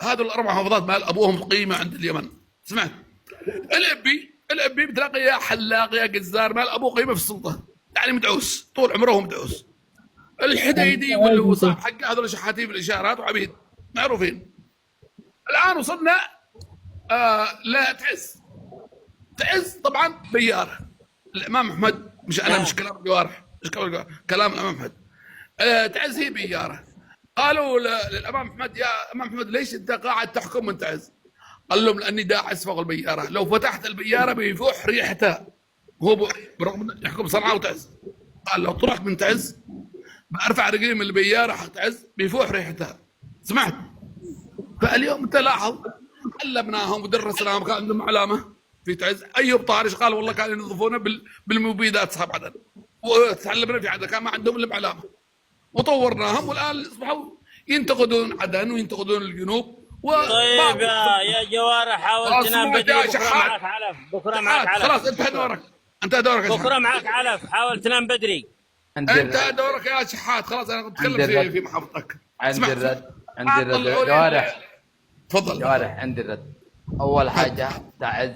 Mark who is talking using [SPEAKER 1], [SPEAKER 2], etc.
[SPEAKER 1] هذول الاربع محافظات مال ابوهم قيمه عند اليمن. سمعت؟ الابي بتلاقي يا حلاق يا جزار مال ابوه قيمه في السلطه، يعني مدعوس طول عمره مدعوس. الحديدي واللي هو صاحب حقه هذول شحاتين في الاشارات وعبيد معروفين. الان وصلنا لا تعز طبعا بياره. الامام احمد، مش انا، مش كلام الجوارح، مش كلام الامام احمد. تعز هي بياره. قالوا للامام احمد يا امام احمد ليش انت قاعد تحكم من تعز؟ قال لهم لاني داعس فوق البياره، لو فتحت البياره بيفوح ريحتها. هو برغم يحكم صنعاء وتعز، قال لو طلعت من تعز برفع رجلي من البياره حق تعز بيفوح ريحتها. سمعت؟ فاليوم تلاحظ علمناهم ودرسناهم، كان عندهم علامه في تعز. ايوب طارش قال والله كانوا ينظفونا بالمبيدات صعب عدد، وتعلمنا في عدن كان ما عندهم الا بعلامه، وطورناهم والان اصبحوا ينتقدون عدن وينتقدون الجنوب.
[SPEAKER 2] طيب يا جوارح حاول تنام بدري، بكره معك علف، بكره معك علف.
[SPEAKER 1] خلاص انتهى دورك، انتهى دورك يا شحات.
[SPEAKER 2] بكره معك علف، حاول تنام بدري.
[SPEAKER 1] انتهى دورك يا شحات، خلاص انا اتكلم في محافظتك.
[SPEAKER 3] عندي الرد جوارح.
[SPEAKER 1] تفضل
[SPEAKER 3] جوارح عندي الرد. اول حاجه تعز